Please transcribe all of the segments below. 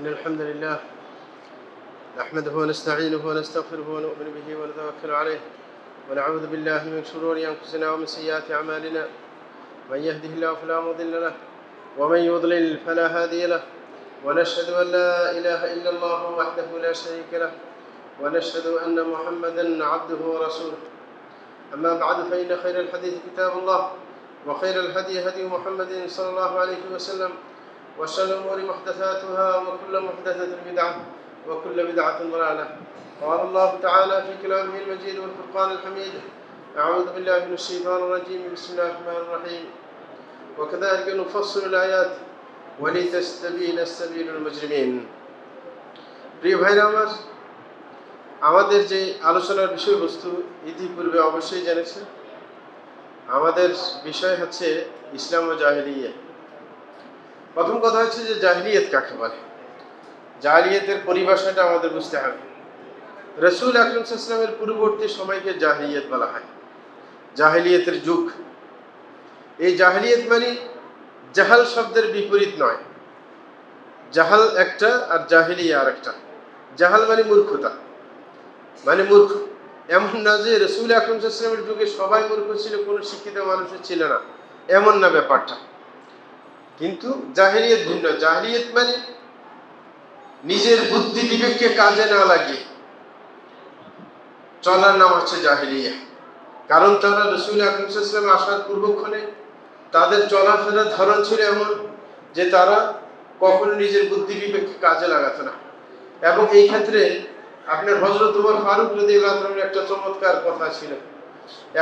إن الحمد لله نحمده ونستعينه ونستغفره ونؤمن به ونتوكل عليه ونعوذ بالله من شرور أنفسنا ومن سيئات أعمالنا من يهده الله فلا مضل له ومن يضلل فلا هادي له ونشهد أن لا إله إلا الله وحده لا شريك له ونشهد أن محمدا عبده ورسوله أما بعد فإن خير الحديث كتاب الله وخير الهدي هدي محمد صلى الله عليه وسلم وشر الأمور محدثاتها وكل محدثة بدعة وكل بدعة ضلالة. قال الله تعالى في كلامه المجيد والفرقان الحميد: أعوذ بالله من الشيطان الرجيم بسم الله الرحمن الرحيم وكذلك نفصل الآيات ولتستبين سبيل المجرمين. প্রিয় ভাইরা আমার, আমাদের যে আলোচনার বিষয়বস্তু ইতিপূর্বে অবশ্যই জেনেছেন। আমাদের বিষয় হচ্ছে ইসলাম ও জাহেলিয়া। প্রথম কথা হচ্ছে যে জাহেলিয়াত কাকে বলে, জাহেলিয়াতের পরিভাষাটা আমাদের বুঝতে হবে। রাসূল আকরাম সাল্লাল্লাহু আলাইহি ওয়াসাল্লামের পূর্ববর্তী সময়কে জাহেলিয়াত বলা হয়, জাহেলিয়াতের যুগ। এই জাহেলিয়াত মানে জাহাল শব্দের বিপরীত নয়। জাহাল একটা আর জাহেলিয়া আর একটা। জাহাল মানে মূর্খতা, মানে মূর্খ। এমন না যে রাসূল আকরাম সাল্লাল্লাহু আলাইহি ওয়াসাল্লামের যুগে সবাই মূর্খ ছিল, কোনো শিক্ষিত মানুষ ছিল না, এমন না ব্যাপারটা। কিন্তু জাহেলিয়াত ভিন্ন। জাহেলিয়াত মানে নিজের বুদ্ধি বিবেককে কাজে না লাগিয়ে চলার নাম হচ্ছে জাহেলিয়া। কারণ তারা রাসূল আকরাম সাল্লাল্লাহু আলাইহি ওয়াসাল্লাম আসার পূর্বক্ষণে তাদের চলাফেরার ধরন ছিল এমন যে তারা কখনো নিজের বুদ্ধি বিবেককে কাজে লাগাতো না। এবং এই ক্ষেত্রে আপনার হযরত ওমর ফারুক রাদিয়াল্লাহু আনহুর একটা চমৎকার কথা ছিল,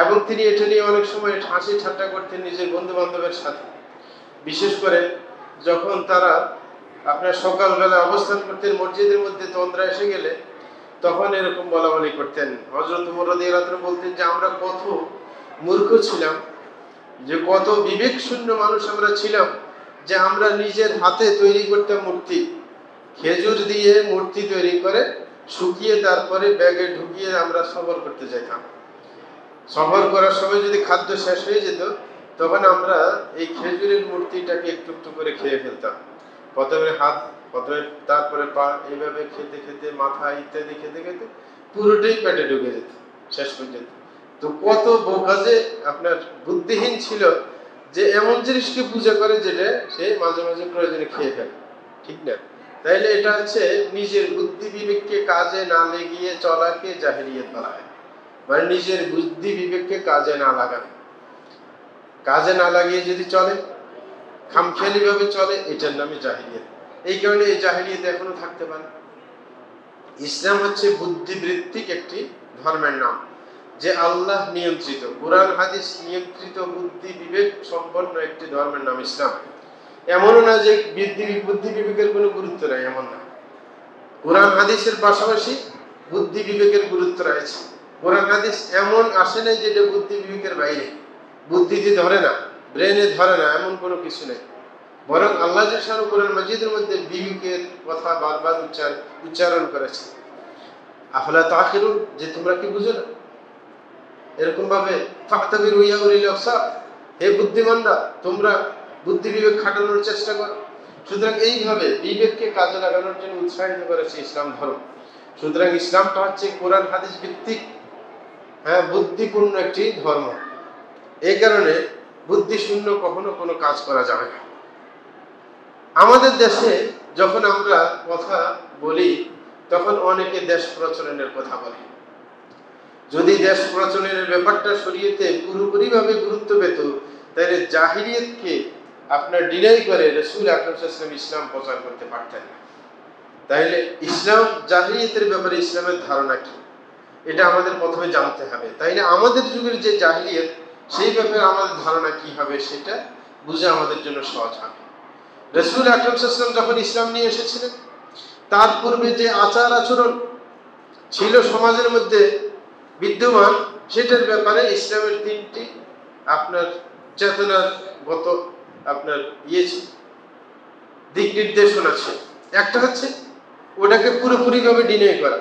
এবং তিনি এটা নিয়ে অনেক সময় হাসি ঠাট্টা করতেন নিজের বন্ধু বান্ধবের সাথে। বিশেষ করে যখন তারা আপনার সকালবেলা অবস্থান করতেন মসজিদের মধ্যে, তন্দ্রা এসে গেলে তখন এরকম বলা বলি করতেন। হযরত ওমর রাদিয়াল্লাহু আনহু বলতেন যে আমরা কত মূর্খ ছিলাম, যে কত বিবেক শূন্য মানুষ আমরা ছিলাম, যে আমরা নিজের হাতে তৈরি করতাম মূর্তি, খেজুর দিয়ে মূর্তি তৈরি করে শুকিয়ে তারপরে ব্যাগে ঢুকিয়ে আমরা সফর করতে যেতাম। সফর করার সময় যদি খাদ্য শেষ হয়ে যেত তখন আমরা এই খেজুরের মূর্তিটাকে একটু একটু করে খেয়ে ফেলতাম। প্রথমে হাত, প্রথমে তারপরে পা, এইভাবে খেতে খেতে মাথা ইত্যাদি খেতে খেতে পুরোটাই পেটে ঢুকে যেত শেষ পর্যন্ত। তো কত বোকা যে আপনার বুদ্ধিহীন ছিল, যে এমন জিনিসকে পূজা করে যেটা সে মাঝে মাঝে প্রয়োজনে খেয়ে ফেলে, ঠিক না? তাইলে এটা হচ্ছে নিজের বুদ্ধি বিবেককে কাজে না লাগিয়ে চলাকে জাহেলিয়াত বলা হয়। মানে নিজের বুদ্ধি বিবেককে কাজে না লাগানো, কাজে না লাগিয়ে যদি চলে, খামখেয়ালি ভাবে চলে, এটার নামে জাহেলিয়াত। এই কারণে এই জাহেলিয়াত এখনো থাকতে পারে। ইসলাম হচ্ছে বুদ্ধিবৃত্তিক একটি ধর্মের নাম, যে আল্লাহ নিয়ন্ত্রিত, কোরআন হাদিস নিয়ন্ত্রিত বুদ্ধি বিবেক সম্পন্ন একটি ধর্মের নাম ইসলাম। এমনও না যে বুদ্ধি বিবেকের কোনো গুরুত্ব নাই, এমন না। কোরআন হাদিসের পাশাপাশি বুদ্ধি বিবেকের গুরুত্ব রয়েছে। কোরআন হাদিস এমন আসে নাই যেটা বুদ্ধি বিবেকের বাইরে, বুদ্ধিতে ধরে না, ব্রেনে ধরে না, এমন কোনো কিছু নেই। বরং আল্লাহ জাল্লাহু কোরআন মাজিদের মধ্যে বিবেকের কথা বারবার উচ্চারণ করেছে। আফলা তাকিলুন, যে তোমরা কি বুঝো না? এরকম ভাবে ফাতাবিরু ইয়া উলিল আবসার, হে বুদ্ধিমানরা তোমরা বুদ্ধি বিবেক খাটানোর চেষ্টা করো। সুতরাং এইভাবে বিবেককে কাজে লাগানোর জন্য উৎসাহিত করেছে ইসলাম ধর্ম। সুতরাং ইসলামটা হচ্ছে কোরআন হাদিস ভিত্তিক, বুদ্ধিপূর্ণ একটি ধর্ম। এই কারণে বুদ্ধি শূন্য কখনো কোনো কাজ করা যাবে না। আমাদের দেশে যখন আমরা কথা বলি তখন অনেকে দেশ প্রচলনের কথা বলে। যদি দেশ প্রচলনের ব্যাপারটা শরীয়তে পুরোপুরিভাবে গুরুত্ব পেত, তাহলে জাহিলিয়াতকে আপনার ডিনাই করে রাসূল আকরাম সাল্লাল্লাহু আলাইহি ওয়াসাল্লাম ইসলাম প্রচার করতে পারতেন না। তাহলে ইসলাম, জাহিলিয়াতের ব্যাপারে ইসলামের ধারণা কি, এটা আমাদের প্রথমে জানতে হবে। তাইলে আমাদের যুগের যে জাহিলিয়াত, সেই ব্যাপারে আমাদের ধারণা কি হবে সেটা বুঝে আমাদের জন্য সহজ হবে। রাসূল আকরাম সাল্লাল্লাহু আলাইহি ওয়াসাল্লাম যখন ইসলাম নিয়ে এসেছিলেন, তার পূর্বে যে আচার আচরণ ছিল সমাজের মধ্যে বিদ্যমান, সেটার ব্যাপারে ইসলামের তিনটি আপনার চেতনাগত আপনার দিক নির্দেশনা আছে। একটা হচ্ছে ওটাকে পুরোপুরিভাবে ডিনাই করা,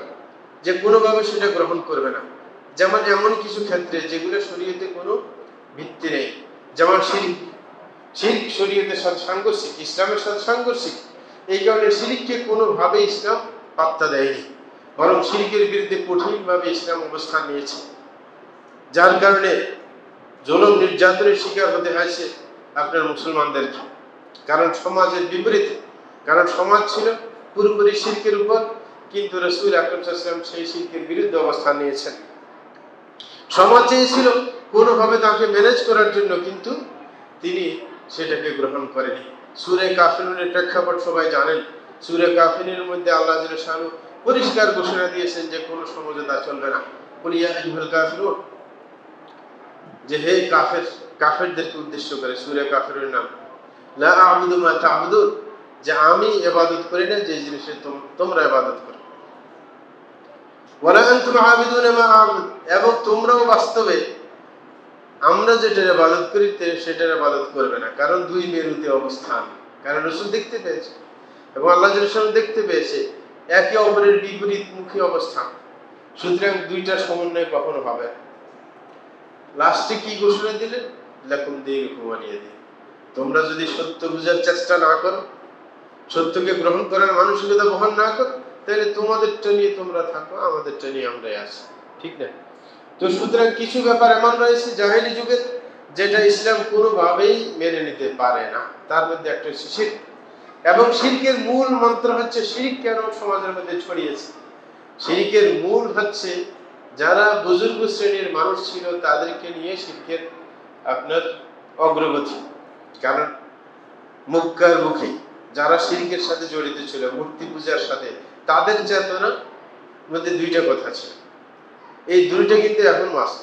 যে কোনোভাবে সেটা গ্রহণ করবে না। যেমন এমন কিছু ক্ষেত্রে যেগুলো শরীয়তে কোনো ভিত্তি নেই, যেমন শিরক। শিরক শরীয়তের সাথে সাংঘর্ষিক, ইসলামের সাথে সাংঘর্ষিক, এই কারণে শিরককে কোনোভাবে ইসলাম পাত্তা দেয়নি, বরং শিরকের বিরুদ্ধে কঠিনভাবে ইসলাম অবস্থান নিয়েছে। যার কারণে জুলুম নির্যাতনের শিকার হতে হয়েছে আপনার মুসলমানদেরকে, কারণ সমাজের বিপরীতে, কারণ সমাজ ছিল পুরোপুরি শিরকের উপর, কিন্তু রাসূল আকরাম সাল্লাল্লাহু আলাইহি ওয়াসাল্লাম সেই শিরকের বিরুদ্ধে অবস্থান নিয়েছেন। সমাজ চেয়েছিল কোনোভাবে তাকে ম্যানেজ করার জন্য, কিন্তু তিনি সেটাকে গ্রহণ করেনি। সূরা কাফিরুনের প্রেক্ষাপট সবাই জানেন। সূরা কাফিরুনের মধ্যে আল্লাহ জাল্লাহু শানহু পরিষ্কার ঘোষণা দিয়েছেন যে কোনো সমঝোতা চলবে না। কুল ইয়া আইয়ুহাল কাফিরুন, যে হে কাফের, কাফেরদেরকে উদ্দেশ্য করে সূরা কাফিরুনের নাম। লা আ'বুদু মা তা'বুদুন, যে আমি ইবাদত করি না যে জিনিসের তোমরা ইবাদত করো। ওয়ালা আনতুম আ'বিদুনা মা আ'বুদ, এবং তোমরাও বাস্তবে আমরা যেটার ইবাদত করি সেটার ইবাদত করবে না। কারণ দুই মেরুতে অবস্থান, কারণ রাসূল দেখতে পেয়েছে এবং আল্লাহ রাসূল দেখতে পেয়েছে একে অপরের বিপরীতমুখী অবস্থান। সুতরাং দুইটার সমন্বয় কখনো হবে না। লাস্টে কি ঘোষণা দিলেন? লাকুম দীনুকুম ওয়ালিয়া দীন। তোমরা যদি সত্য বুঝার চেষ্টা না করো, সত্যকে গ্রহণ করার মানসিকতা বহন না করো, তাহলে তোমাদেরটা নিয়ে তোমরা থাকো, আমাদেরটা নিয়ে আমরাই আছি, ঠিক না? তো সুতরাং কিছু ব্যাপার এমন রয়েছে জাহেলি যুগে যেটা ইসলাম কোনোভাবেই মেনে নিতে পারে না। তার মধ্যে একটা শিরক, এবং শিরকের মূল মন্ত্র হচ্ছে, শিরক কেন সমাজের মধ্যে ছড়িয়েছে? শিরকের মূল হচ্ছে যারা বুজুর্গ শ্রেণীর মানুষ ছিল তাদেরকে নিয়ে শিরকের আপনার অগ্রগতি। কারণ মক্কার মুখে যারা শিরকের সাথে জড়িত ছিল, মূর্তি পূজার সাথে, তাদের চেতনার মধ্যে দুইটা কথা ছিল। এই দুইটা কিন্তু এখন মাস্ট।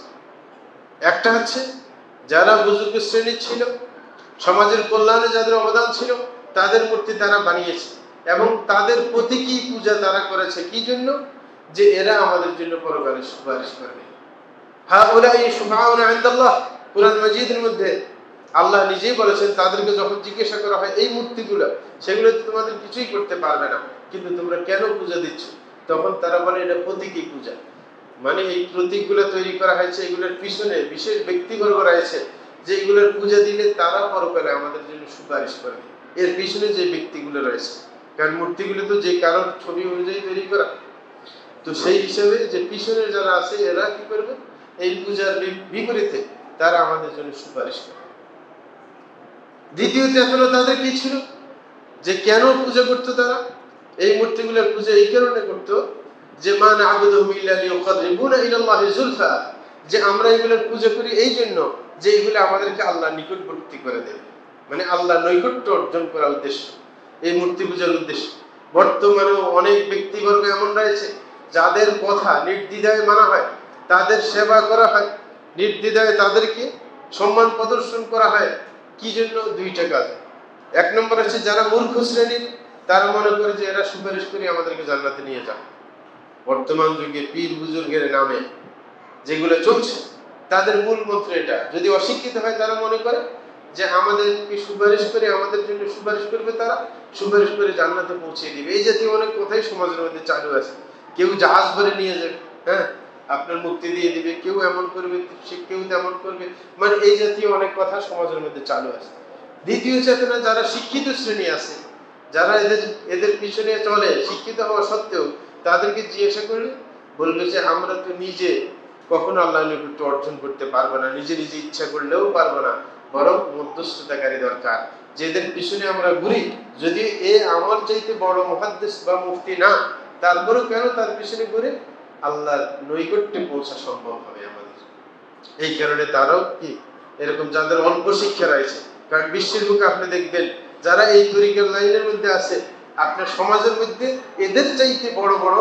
একটা হচ্ছে যারা বুজুর্গ শ্রেণীর ছিল, সমাজের কল্যাণে যাদের অবদান ছিল, তাদের মূর্তি তারা বানিয়েছে এবং তাদের প্রতীকী পূজা তারা করেছে। কি জন্য? যে এরা আমাদের জন্য পরকালে সুপারিশ করবে। হাউলাই শুফাউনা ইনদাল্লাহ, কুরআন মাজিদের মধ্যে আল্লাহ নিজেই বলেছেন, তাদেরকে যখন জিজ্ঞাসা করা হয় এই মূর্তিগুলো, সেগুলো তোমাদের কিছুই করতে পারবে না, কিন্তু তোমরা কেন পূজা দিচ্ছ? তখন তারা বলে এটা প্রতীকী পূজা। মানে এই প্রতীকগুলো তৈরি করা হয়েছে, এগুলোর পিছনে বিশেষ ব্যক্তিবর্গ রয়েছে, যে এগুলোর পূজা দিলে তারা পরকালে আমাদের জন্য সুপারিশ করবে। এর পিছনে যে ব্যক্তিগুলো রয়েছে, কারণ মূর্তিগুলো তো যে কারোর ছবি অনুযায়ী তৈরি করা, তো সেই হিসাবে যে পিছনে যারা আছে এরা কি করবে? এই পূজার বিপরীতে তারা আমাদের জন্য সুপারিশ করবে। দ্বিতীয় চেতনা তাদের কি ছিল? যে কেন পূজা করতো তারা? এই মূর্তিগুলোর পূজা এই কারণে করতো যে মান আবুদুহুম ইল্লা লিয়ুকাররিবুনা ইলাল্লাহি যুলফা, যে আমরা এগুলোর পূজা করি এই জন্য যে এগুলো আমাদেরকে আল্লাহর নিকটবর্তী করে দেবে, মানে আল্লাহর নৈকট্য অর্জন করার উদ্দেশ্য এই মূর্তি পূজার উদ্দেশ্য। বর্তমানেও অনেক ব্যক্তিবর্গ এমন রয়েছে যাদের কথা নির্দ্বিধায় মানা হয়, তাদের সেবা করা হয় নির্দ্বিধায়, তাদেরকে সম্মান প্রদর্শন করা হয়। কি জন্য? দুইটা কাজ। এক নম্বর হচ্ছে যারা মূর্খ শ্রেণীর, তারা মনে করে যে এরা সুপারিশ করে আমাদেরকে জান্নাতে নিয়ে যাবে। বর্তমান যুগে পীর বুজুর্গের নামে যেগুলো চলছে, তাদের মূল মন্ত্র এটা। যদি অশিক্ষিত হয় তারা মনে করে যে আমাদেরকে সুপারিশ করে, আমাদের জন্য সুপারিশ করবে, তারা সুপারিশ করে জান্নাতে পৌঁছে দিবে। এই জাতীয় অনেক কথাই সমাজের মধ্যে চালু আছে। কেউ জাহাজ ভরে নিয়ে যাবে, হ্যাঁ, আপনার মুক্তি দিয়ে দিবে, কেউ এমন করবে, কেউ তেমন করবে, মানে এই জাতীয় অনেক কথা সমাজের মধ্যে চালু আছে। দ্বিতীয় চেতনা যারা শিক্ষিত শ্রেণী আছে, যারা এদের পিছনে চলে, শিক্ষিত হওয়া সত্ত্বেও, তাদেরকে জিজ্ঞাসা করলে বলবে যে আমরা তো নিজে কখনো আল্লাহর নৈকট্য অর্জন করতে পারবো না, নিজে নিজে ইচ্ছা করলেও পারবো না, বরং মধ্যস্থতাকারী দরকার, যেদের পিছনে আমরা ঘুরি। যদি আমার চাইতে বড় মুহাদ্দিস বা মুফতি না, তারপরেও কেন তার পিছনে ঘুরে? আল্লাহর নৈকট্যে পৌঁছা সম্ভব হবে আমাদের। এই কারণে তারাও কি এরকম যাদের অল্প শিক্ষা রয়েছে, কারণ বিশ্বের বুকে আপনি দেখবেন যারা এই তরিকার লাইনের মধ্যে আছে, আপনার সমাজের মধ্যে এদের চাইতে বড় বড়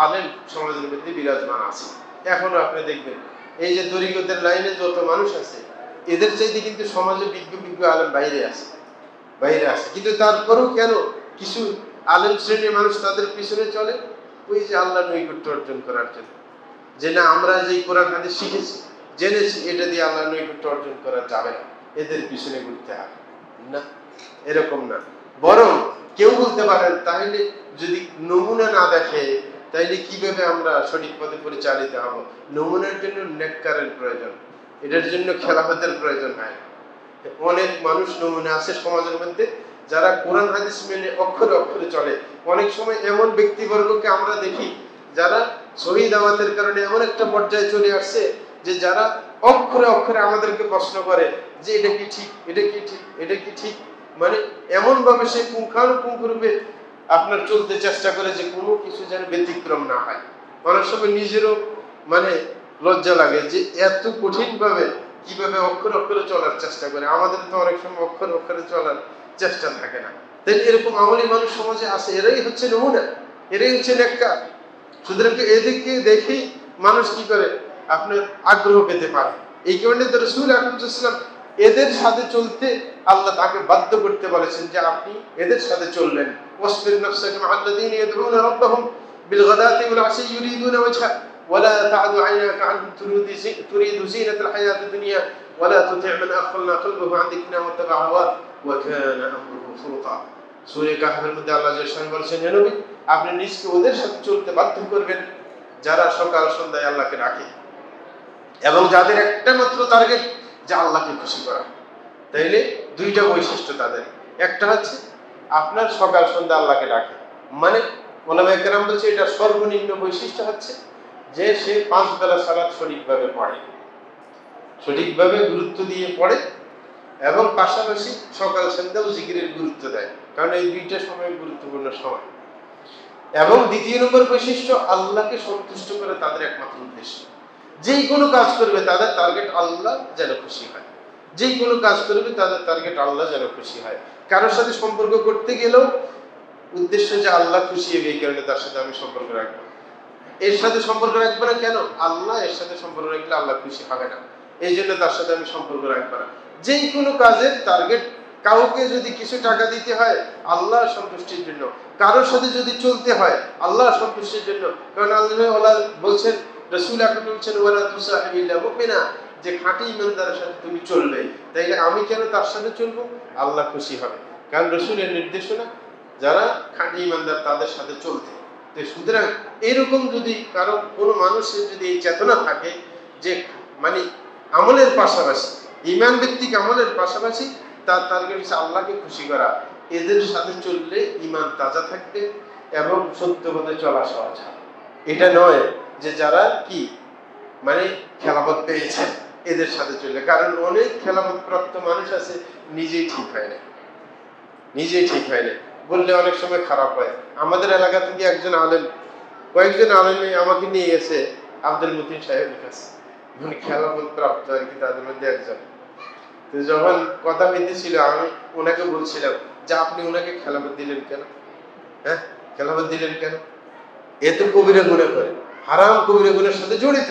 আলেম সমাজের মধ্যে বিরাজমান আছে। এখনো আপনি দেখবেন এই যে তরিকতের লাইনে যত মানুষ আছে, এদের চাইতে কিন্তু সমাজে বিজ্ঞ বিজ্ঞ আলেম বাইরে আছে। কিন্তু তারপরেও কেন কিছু আলেম শ্রেণীর মানুষ তাদের পিছনে চলে? ওই যে আল্লাহর নৈকট্য অর্জন করার জন্য, যে না আমরা যে কোরআন হাদিস শিখেছি, জেনেছি, এটা দিয়ে আল্লাহর নৈকট্য অর্জন করা যাবে না, এদের পিছনে ঘুরতে হবে না। এরকম না, বরং কেউ বলতে পারেন তাহলে যদি নমুনা না দেখে তাইলে কিভাবে আমরা সঠিক পথে পরিচালিত হব? নমুনার জন্য নেককারের প্রয়োজন, এটার জন্য খেলাফতের প্রয়োজন হয়। অনেক মানুষ নমুনা আছে সমাজের মধ্যে যারা কোরআন হাদিস মেনে অক্ষরে অক্ষরে চলে। অনেক সময় এমন ব্যক্তিবর্গকে আমরা দেখি যারা সহি দাওয়াতের কারণে এমন একটা পর্যায়ে চলে আসছে যে যারা অক্ষরে অক্ষরে আমাদেরকে প্রশ্ন করে যে এটা কি ঠিক, এটা কি ঠিক, এটা কি ঠিক, মানে এমন ভাবে সে পুঙ্খানুপুঙ্খ রূপে আপনার চলতে চেষ্টা করে যে কোনো কিছু যেন ব্যতিক্রম না হয়। অনেক সময় নিজেরও মানে লজ্জা লাগে যে এত কঠিন ভাবে কিভাবে অক্ষরে অক্ষরে চলার চেষ্টা করে। আমাদের তো অনেক সময় অক্ষরে অক্ষরে চলার চেষ্টা থাকে না। তাই এরকম আমলি মানুষ সমাজে আছে, এরাই হচ্ছে নমুনা, এরাই হচ্ছে নেককার। সুতরাং এদেরকে দেখেই মানুষ কি করে আপনার আগ্রহ পেতে পারে। এই কারণে তো রাসূল আকরাম সাল্লাল্লাহু আলাইহি ওয়াসাল্লাম এদের সাথে চলতে আল্লাহ তাকে বাধ্য করতে বলেছেন যে আপনি এদের সাথে চললেন। ওয়াসবির নাফসাকা মা'আল্লাযীনা ইয়াদউনা রাব্বাহুম বিলগাদাতি ওয়াল আশি ইউরিদুনা ওয়াজহা ওয়ালা তা'দু আইনাকা আনহুম তুরিদু যিনাতাল হায়াতিদ দুনিয়া ওয়ালা তুতি' মান আগফালনা কলবাহু আন যিকরিনা ওয়াত্তাবা হাওয়া ওয়া কানা আমরুহু ফুরতা। সূরা কাহফের মধ্যে আল্লাহ জাল্লাহু বলেছেন, হে নবী আপনি নিজকে ওদের সাথে চলতে বাধ্য করবেন যারা সকাল সন্ধ্যায় আল্লাহকে ডাকে এবং যাদের একটা মাত্র টার্গেট যে আল্লাহকে খুশি করা। তাইলে দুইটা বৈশিষ্ট্য তাদের, একটা হচ্ছে আপনার সকাল সন্ধ্যা আল্লাহকে ডাকে, মানে ওলামায়ে কেরাম বলছে এটা সর্বনিম্ন বৈশিষ্ট্য হচ্ছে যে সে 5 বেলা সালাত সঠিকভাবে পড়ে, সঠিকভাবে গুরুত্ব দিয়ে পড়ে এবং পাশাপাশি সকাল সন্ধ্যাও জিকিরের গুরুত্ব দেয়, কারণ এই দুইটা সময় গুরুত্বপূর্ণ সময়। এবং দ্বিতীয় নম্বর বৈশিষ্ট্য আল্লাহকে সন্তুষ্ট করে তাদের একমাত্র উদ্দেশ্য, যেই কোনো কাজ করবে তাদের টার্গেট আল্লাহ যেন খুশি হয়, যেই কোনো কাজ করবে তাদের টার্গেট আল্লাহ যেন খুশি হয়। কারোর সাথে সম্পর্ক করতে গেলেও উদ্দেশ্য যে আল্লাহ খুশি হবে, এই কারণে তার সাথে আমি সম্পর্ক রাখবো। এর সাথে সম্পর্ক রাখবো না কেন? আল্লাহ এর সাথে সম্পর্ক রাখলে আল্লাহ খুশি হবে না, এই জন্য তার সাথে আমি সম্পর্ক রাখবো না। যেই কোনো কাজের টার্গেট, কাউকে যদি কিছু টাকা দিতে হয় আল্লাহ সন্তুষ্টির জন্য, কারোর সাথে যদি চলতে হয় আল্লাহ সন্তুষ্টির জন্য। কারণ আল্লাহ বলছেন, রাসূল আকরাম বলছেন ওয়ালা তুসাহিবিল মুমিনা, যে খাঁটি ইমানদারের সাথে তুমি চলবে। তাইলে আমি কেন তার সাথে চলবো? আল্লাহ খুশি হবে, কারণ রাসূলের নির্দেশনা যারা খাঁটি ইমানদার তাদের সাথে চলতে। তো সুতরাং এরকম যদি কারো কোনো মানুষের যদি এই চেতনা থাকে যে মানে আমলের পাশাপাশি ঈমান ভিত্তিক আমলের পাশাপাশি তার টার্গেট হচ্ছে আল্লাহকে খুশি করা, এদের সাথে চললে ঈমান তাজা থাকবে এবং সত্য পথে চলা সহজ হবে। এটা নয় যে যারা কি মানে খেলাফত পেয়েছে এদের সাথে চললে, কারণ অনেক খেলাফত প্রাপ্ত মানুষ আছে নিজেই ঠিক হয় না, নিজেই ঠিক হয় না বললে অনেক সময় খারাপ হয়। আমাদের এলাকা থেকে একজন আলেম, কয়েকজন আলেমে আমাকে নিয়ে গেছে আব্দুল মতিন সাহেবের কাছে, মানে খেলাফত প্রাপ্ত আর কি তাদের মধ্যে একজন। তো যখন কথা হইতেছিল আমি ওনাকে বলছিলাম যে আপনি ওনাকে খেলাফত দিলেন কেন? হ্যাঁ, খেলাফত দিলেন কেন? এ তো কবিরা গুনাহ করে, হারাম কবিরা গুনাহের সাথে জড়িত,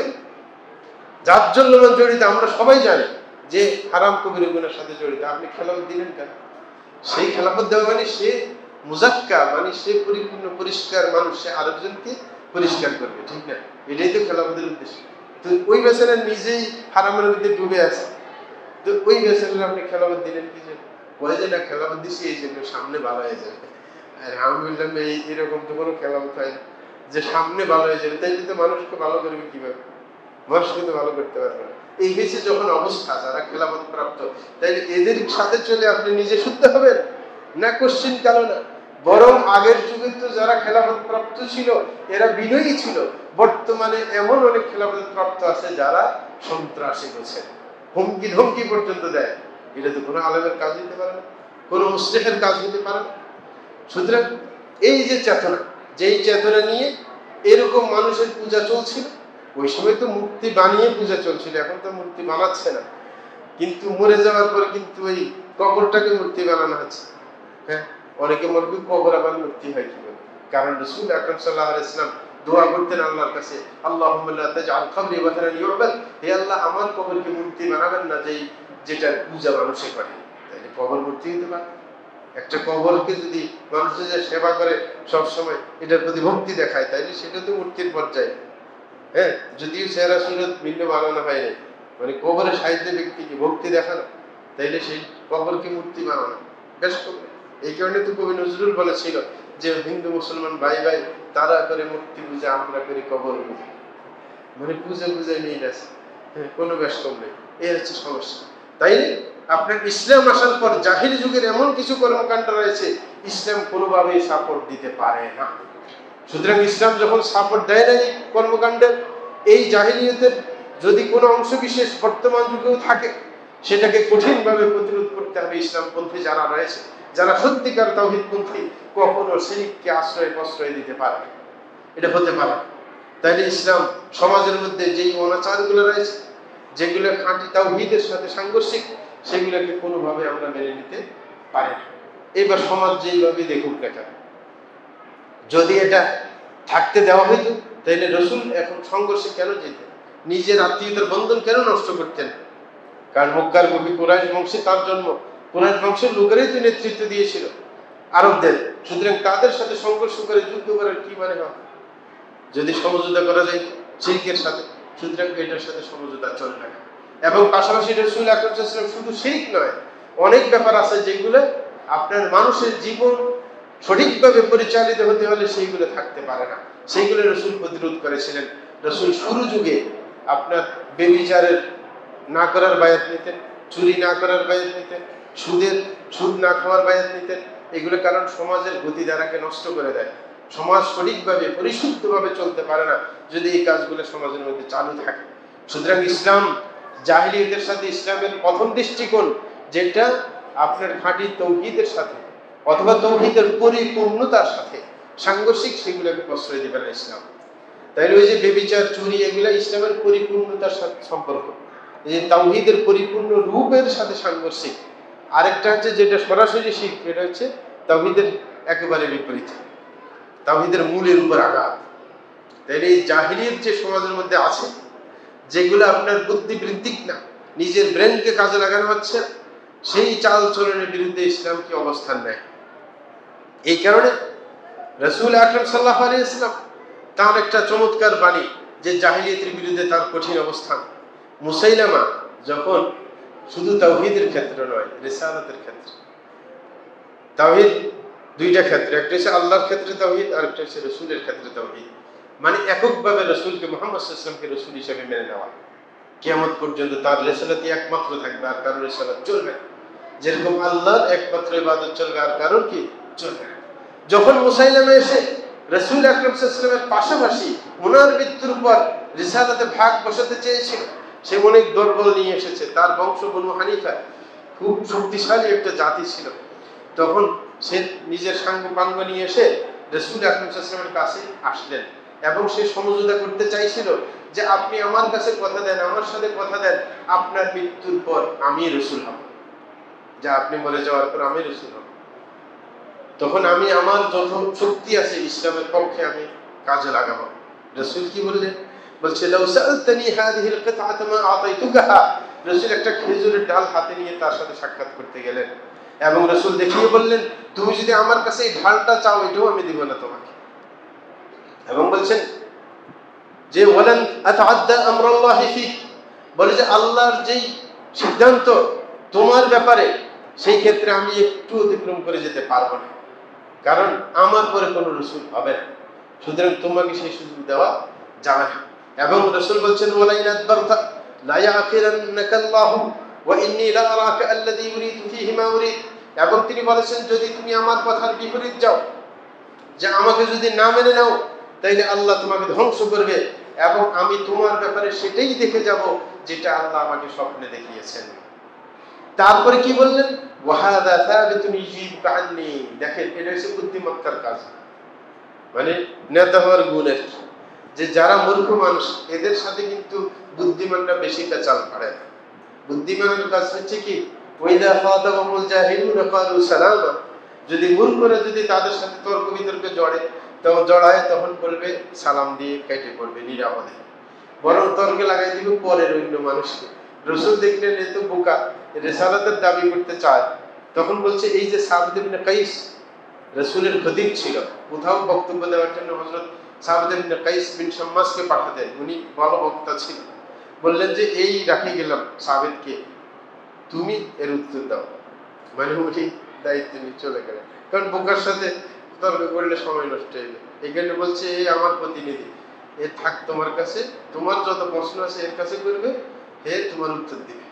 যার জন্য জড়িত আমরা সবাই জানি যে হারাম কবিরা গুনাহের সাথে জড়িত, আপনি খেলাফত দিলেন কেন? সেই খেলাফত দেওয়া মানে সে মুজাক্কা, মানে সে পরিপূর্ণ পরিষ্কার মানুষ, সে আরেকজনকে পরিষ্কার করবে, ঠিক না? এটাই তো খেলাফতের উদ্দেশ্য। তো ওই বেচারা নিজেই হারামের মধ্যে ডুবে আছে, তো ওই বেচারা আপনি খেলাফত দিলেন কি জন্য? বলে যে না খেলাফত দিছি এই জন্য সামনে ভালো হয়ে যাবে। আর আমি বললাম এরকম তো কোনো খেলাফত হয় না যে সামনে ভালো হয়ে যাবে, তাই তো মানুষকে ভালো করবে কিভাবে? মানুষকে তো ভালো করতে পারবে না। এই হচ্ছে যখন অবস্থা যারা খেলাফত প্রাপ্ত, তাই এদের সাথে চলে আপনি নিজে শুদ্ধ হবেন না? কোশ্চিন কালো না। বরং আগের যুগে তো যারা খেলাফত প্রাপ্ত ছিল এরা বিনয়ী ছিল, বর্তমানে এমন অনেক খেলাফত প্রাপ্ত আছে যারা সন্ত্রাসী হচ্ছে, হুমকি ধমকি পর্যন্ত দেয়। এটা তো কোনো আলেমের কাজ হতে পারে না, কোনো মুসলিমের কাজ হতে পারে না। সুতরাং এই যে চেতনা, যেই চেতনা নিয়ে এরকম মানুষের পূজা চলছিল, ওই সময় তো মূর্তি বানিয়ে পূজা চলছিল, এখন তো মূর্তি বানাচ্ছে না, কিন্তু মরে যাওয়ার পরে কিন্তু ওই কবরটাকে মূর্তি বানানো হচ্ছে। হ্যাঁ, অনেকে মনে করি কবর আবার মূর্তি হয় কিভাবে? কারণ রাসূল আকরাম সাল্লাল্লাহু আলাইহি ওয়াসাল্লাম দোয়া করতেন আল্লাহর কাছে, আল্লাহুম্মা লা তাজআল কবরি ওয়াতানান ইউবাদ, হে আল্লাহ আমার কবরকে মূর্তি বানাবেন না যেটার পূজা মানুষে করে। তাইলে কবর মূর্তি হতে পারে? একটা কবরকে যদি মানুষ যে সেবা করে সব সময় এটার প্রতি ভক্তি দেখায়, তাইলে সেটা তো মূর্তির পর্যায়ে। হ্যাঁ, যদিও চেহারা সুরত ভিন্ন বানানো হয়নি, মানে কবরের সাহিত্যে ব্যক্তিকে ভক্তি দেখানো, তাইলে সেই কবরকে মূর্তি বানানো বেশ করবে। এই কারণে তো কবি নজরুল বলেছিল যে হিন্দু মুসলমান ভাই ভাই তারা করে মূর্তি পূজা, আমরা করি কবর পূজা, মানে পূজা পূজায় মিল আছে, হ্যাঁ, কোনো বেশ কম নেই। এই হচ্ছে সমস্যা। তাই আপনার ইসলাম আসার পর জাহিলি যুগের এমন কিছু কর্মকাণ্ড রয়েছে ইসলাম কোনোভাবেই সাপোর্ট দিতে পারে না। সুতরাং ইসলাম যখন সাপোর্ট দেয় না এই কর্মকাণ্ডের, এই জাহিলিয়তের যদি কোনো অংশ বিশেষ বর্তমান যুগেও থাকে, সেটাকে কঠিনভাবে প্রতিরোধ করতে হবে। ইসলামপন্থী যারা রয়েছে, যারা সত্যিকার তাওহীদপন্থী, কখনো শিরককে প্রশ্রয় দিতে পারে, এটা হতে পারে। তাইলে ইসলাম সমাজের মধ্যে যেই অনাচারগুলো রয়েছে, যেগুলো খাঁটি তাওহীদের সাথে সাংঘর্ষিক, সেগুলোকে কোনোভাবে আমরা মেনে নিতে পারি না। এবার সমাজ যেইভাবে দেখুক না কেন, যদি এটা থাকতে দেওয়া হইতো, তাহলে রসুল এখন সংঘর্ষে কেন যেতেন? নিজের আত্মীয়তার বন্ধন কেন নষ্ট করতেন? কারণ মক্কার কবি কুরাইশ বংশে তার জন্ম, কুরাইশ বংশের লোকেরাই তো নেতৃত্ব দিয়েছিল আরবদের। সুতরাং তাদের সাথে সংঘর্ষ করে যুদ্ধ করার কি মানে হয়? যদি সমঝোতা করা যায় শিরকের সাথে, সুতরাং এটার সাথে সমঝোতা চলবে না। এবং পাশাপাশি রাসূল আকরাম সাল্লাল্লাহু আলাইহি ওয়াসাল্লাম শুধু শিরক নয়, অনেক ব্যাপার আছে যেগুলো আপনার মানুষের জীবন সঠিকভাবে পরিচালিত হতে হলে সেইগুলো থাকতে পারে না, সেইগুলো রাসূল প্রতিরোধ করেছিলেন। রাসূল শুরু যুগে আপনার বেবিচারের না করার বায়াত নিতেন, চুরি না করার বায়াত নিতেন, সুদ না খাওয়ার বায়াত নিতেন। এগুলো কারণ সমাজের গতিধারাকে নষ্ট করে দেয়। সমাজ সঠিকভাবে পরিশুদ্ধভাবে চলতে পারে না যদি এই কাজগুলো সমাজের মধ্যে চালু থাকে। সুতরাং ইসলাম জাহিলিয়তের সাথে ইসলামের প্রথম দৃষ্টিকোণ, যেটা আপনার খাঁটি তাওহীদের সাথে অথবা তাওহীদের পরিপূর্ণতার সাথে সাংঘর্ষিক, সেগুলোকে প্রশ্রয় দিবে না ইসলাম। তাইলে ওই যে বেবিচার, চুরি, এগুলা ইসলামের পরিপূর্ণতার সাথে সম্পর্ক, এই যে তাওহীদের পরিপূর্ণ রূপের সাথে সাংঘর্ষিক। আরেকটা হচ্ছে যেটা সরাসরি শিরক, এটা হচ্ছে তাওহীদের একেবারে বিপরীত, তাওহীদের মূলের উপর আঘাত। তাইলে এই জাহিলিয়ত যে সমাজের মধ্যে আছে, যেগুলো আপনার বুদ্ধিবৃত্তিক না, নিজের ব্রেনকে কাজে লাগানো হচ্ছে, সেই চাল চলনের বিরুদ্ধে ইসলাম কি অবস্থান নেয়। এই কারণে রাসূল আকরাম সাল্লাল্লাহু আলাইহি ওয়াসাল্লাম তার একটা চমৎকার বাণী, যে জাহিলিয়তের বিরুদ্ধে তার কঠিন অবস্থান। মুসাইলামা যখন শুধু তাওহীদের ক্ষেত্রে নয়, রিসালাতের ক্ষেত্রে, তাওহীদ দুইটা ক্ষেত্রে, একটা হচ্ছে আল্লাহর ক্ষেত্রে তাওহীদ, আর একটা হচ্ছে রাসূলের ক্ষেত্রে তাওহীদ। মানে এককভাবে রাসূলকে মুহাম্মদ সাল্লাল্লাহু আলাইহি ওয়াসাল্লামকে রাসূল হিসেবে মেনে নেওয়া, কিয়ামত পর্যন্ত তার রিসালাতই একমাত্র থাকবে, আর কারোর রিসালাত চলবে না। যেরকম আল্লাহর একমাত্র ইবাদত চলবে, আর কারোর কি চলবে না। যখন মুসাইলামা এসে রাসূল আকরাম সাল্লাল্লাহু আলাইহি ওয়াসাল্লামের পাশাপাশি ওনার মৃত্যুর পর রিসালাতে ভাগ বসাতে চেয়েছিল, সে অনেক দুর্বল নিয়ে এসেছে। তার বংশ বনু হানিফা খুব শক্তিশালী একটা জাতি ছিল। তখন সে নিজের সাঙ্গ নিয়ে এসে রাসূল আকরাম সাল্লাল্লাহু আলাইহি ওয়াসাল্লামের কাছে আসলেন, এবং সে সমঝোতা করতে চাইছিল যে আপনি আমার কাছে কথা দেন, আমার সাথে কথা দেন, আপনার মৃত্যুর পর আমি রাসূল হব, যে আপনি মরে যাওয়ার পর আমি রাসূল হব। তখন আমি আমার যত শক্তি আছে ইসলামের পক্ষে আমি কাজে লাগাবো। রাসূল কি বললেন? বলছে লাউ সাআলতানি হাযিহিল কিতআতা মা আতাইতুকাহা। রাসূল একটা খেজুরের ডাল হাতে নিয়ে তার সাথে সাক্ষাৎ করতে গেলেন, এবং রাসূল দেখিয়ে বললেন, তুমি যদি আমার কাছে এই ঢালটা চাও, এটাও আমি দিব না তোমাকে। এবং বলছেন যে ওয়ালান আতাআদ্দা আমরাল্লাহি ফিক, বলে যে আল্লাহর যেই সিদ্ধান্ত তোমার ব্যাপারে, সেই ক্ষেত্রে আমি একটু অতিক্রম করে যেতে পারবো না, কারণ আমার পরে কোনো রাসূল হবে না, সুতরাং তোমাকে সেই সুযোগ দেওয়া যাবে না। এবং রাসূল বলছেন ওয়ালাইন আদবারতা লা ইয়াকিরান্নাকা আল্লাহু ওয়া ইন্নী লা আরাকা আল্লাযী ইউরিদু ফীহি মা উরিদ। এবং তিনি বলেছেন যদি তুমি আমার কথার বিপরীত যাও, যে আমাকে যদি না মেনে নাও, তাইলে আল্লাহ তোমাকে ধ্বংস করবে, এবং আমি তোমার ব্যাপারে সেটাই দেখে যাব যেটা আল্লাহ আমাকে স্বপ্নে দেখিয়েছেন। তারপরে কি বললেন? ওয়াহাদা সাবিতুন ইজিবুকা আন্নী। দেখেন, এটা হচ্ছে বুদ্ধিমত্তার কাজ, মানে নেতা হওয়ার গুণ আর কি, যে যারা মূর্খ মানুষ এদের সাথে কিন্তু বুদ্ধিমানরা বেশি পেঁচাল পারে না। বুদ্ধিমানের কাজ হচ্ছে কি, ওয়াইদা খাতাবাহুল জাহিলুনা ক্বালু সালামা। যদি মূর্খরা যদি তাদের সাথে তর্ক বিতর্কে জড়ায়, তখন বলবে সালাম দিয়ে কেটে পড়বে নিরাপদে, বরং তর্কে লাগাই দিবে পরের অন্য মানুষকে। রাসূল দেখলেন এ তো বোকা, রিসালাতের দাবি করতে চায়, তখন বলছে এই যে সাবিত ইবনে কাইস রাসূলের খতিব ছিল, কোথাও বক্তব্য দেওয়ার জন্য হযরত সাবিত ইবনে কাইস বিন শাম্মাসকে পাঠাতেন, উনি ভালো বক্তা ছিলেন। বললেন যে এই রাখি গেলাম সাবিতকে, তুমি এর উত্তর দাও। মানে উনি দায়িত্ব নিয়ে চলে গেলেন, কারণ বোকার সাথে তর্ক করলে সময় নষ্ট হয়ে যাবে। এখানে বলছে এই আমার প্রতিনিধি, এ থাক তোমার কাছে, তোমার যত প্রশ্ন আছে এর কাছে করবে, হে তোমার উত্তর দিবে।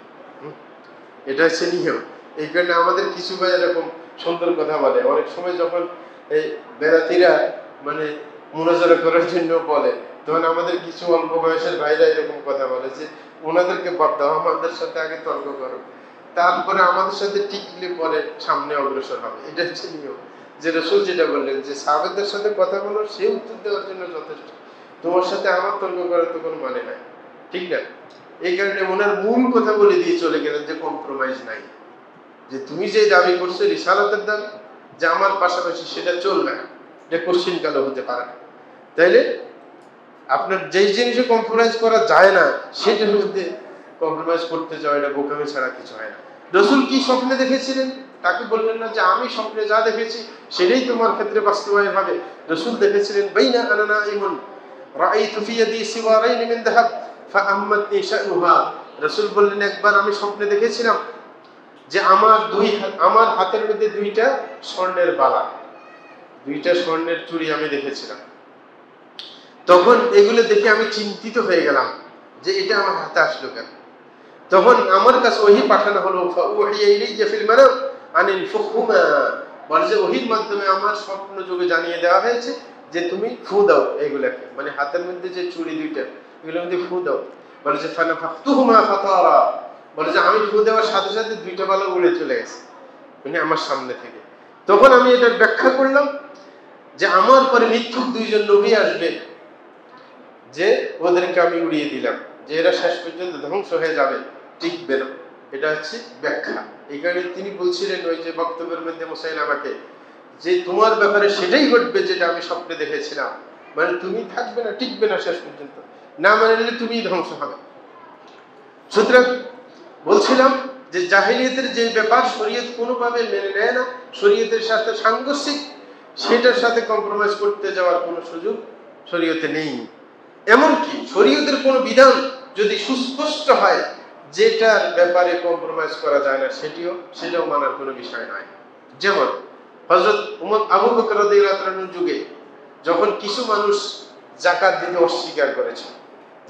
এটা হচ্ছে নিয়ম। এই কারণে আমাদের কিছু ভাই এরকম সুন্দর কথা বলে। অনেক সময় যখন এই বেড়াতিরা মানে মুনাজারা করার জন্য বলে, তখন আমাদের কিছু অল্প বয়সের ভাইরা এরকম কথা বলে যে ওনাদেরকে বাদ দাও, আমাদের সাথে আগে তর্ক করো, তারপরে আমাদের সাথে টিকলে পরে সামনে অগ্রসর হবে। এটা হচ্ছে নিয়ম। যে রাসূল যেটা বললেন যে সাহাবাদের সাথে কথা বলো, সে উত্তর দেওয়ার জন্য যথেষ্ট, তোমার সাথে আমার তর্ক করার তো কোনো মানে নাই, ঠিক না? এই কারণে ওনার মূল কথা বলে দিয়ে চলে গেলেন যে কম্প্রোমাইজ নাই, যে তুমি যে দাবি করছো রিসালাতের দাবি, যে আমার পাশাপাশি সেটা চলবে না, এটা কোশ্চিন কালো হতে পারে না। তাইলে আপনার যেই জিনিসে কম্প্রোমাইজ করা যায় না সেটার মধ্যে কম্প্রোমাইজ করতে যাওয়া, এটা বোকামি ছাড়া কিছু হয় না। রাসূল কি স্বপ্নে দেখেছিলেন? তাকে বললেন না যে আমি স্বপ্নে যা দেখেছি সেটাই তোমার ক্ষেত্রে বাস্তবায়ন হবে। রাসূল দেখেছিলেন বাইনা আনা নাইমুন রাআইতু ফি ইয়াদি সিওয়ারাইন মিন যাহাব ফাআম্মাতনি শানুহা। রাসূল বললেন একবার আমি স্বপ্নে দেখেছিলাম যে আমার হাতের মধ্যে দুইটা স্বর্ণের বালা, দুইটা স্বর্ণের চুড়ি আমি দেখেছিলাম। তখন এগুলো দেখে আমি চিন্তিত হয়ে গেলাম যে এটা আমার হাতে আসলো কেন। তখন আমার কাছে ওহী পাঠানো হলো, ফাউহিয়া ইলাইয়া ফিল মানাম আনিল ফুহুমা, বলে যে ওহীর মাধ্যমে আমার স্বপ্ন যোগে জানিয়ে দেওয়া হয়েছে যে তুমি ফু দাও এগুলোকে, মানে হাতের মধ্যে যে চুড়ি দুইটা এগুলোর মধ্যে ফু দাও। বলে যে ফানাফাতুহুমা ফাতারা, বলে যে আমি ফু দেওয়ার সাথে সাথে দুইটা বালা উড়ে চলে গেছে মানে আমার সামনে থেকে। তখন আমি এটার ব্যাখ্যা করলাম যে আমার পরে মিথ্যুক দুইজন নবী আসবে, যে ওদেরকে আমি উড়িয়ে দিলাম, যে এরা শেষ পর্যন্ত ধ্বংস হয়ে যাবে, টিকবে না। এটা হচ্ছে ব্যাখ্যা। এই কারণে তিনি বলছিলেন ওই যে বক্তব্যের মধ্যে মুসাইলামাকে, যে তোমার ব্যাপারে সেটাই ঘটবে যেটা আমি স্বপ্নে দেখেছিলাম, মানে তুমি থাকবে না, টিকবে না শেষ পর্যন্ত, না মানলে তুমিই ধ্বংস হবে। সুতরাং বলছিলাম যে জাহেলিয়াতের যে ব্যাপার শরীয়ত কোনোভাবে মেনে নেয় না, শরীয়তের সাথে সাংঘর্ষিক, সেটার সাথে কম্প্রোমাইজ করতে যাওয়ার কোনো সুযোগ শরীয়তে নেই। এমনকি শরীয়তের কোনো বিধান যদি সুস্পষ্ট হয় যেটার ব্যাপারে কম্প্রোমাইজ করা যায় না, সেটাও মানার কোনো বিষয় নয়। যেমন হযরত আবু বকর রাদিয়াল্লাহু তাআলার যুগে যখন কিছু মানুষ যাকাত দিতে অস্বীকার করেছে,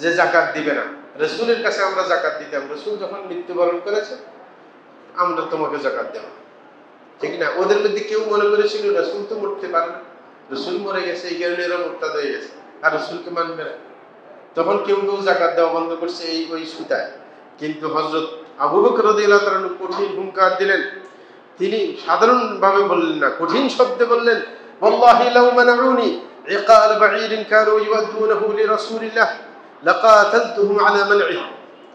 যে যাকাত দিবে না, রাসূলের কাছে আমরা যাকাত দিতাম, রাসূল যখন মৃত্যুবরণ করেছে আমরা তোমাকে যাকাত দেব, ঠিক না? ওদের মধ্যে কেউ মনে করেছিল রাসূল তো মরতে পারে না, রাসূল মরে গেছে, এই কারণে এরা মুরতাদ হয়ে গেছে আর রাসূলকে মানবে না। তখন কেউ যাকাত দেওয়া বন্ধ করছে ওই সুতায়। কিন্তু হযরত আবু বকর রাদিয়াল্লাহু তাআলা কঠিন হুঙ্কার দিলেন। তিনি সাধারণভাবে বললেন না, কঠিন শব্দে বললেন, ওয়াল্লাহি লাউ মানাউনি ইকাল বাঈরিন কানু ইউদ্দুনাহু লিরাসূলিল্লাহ লাকাতালতুহুম আলা মানঈ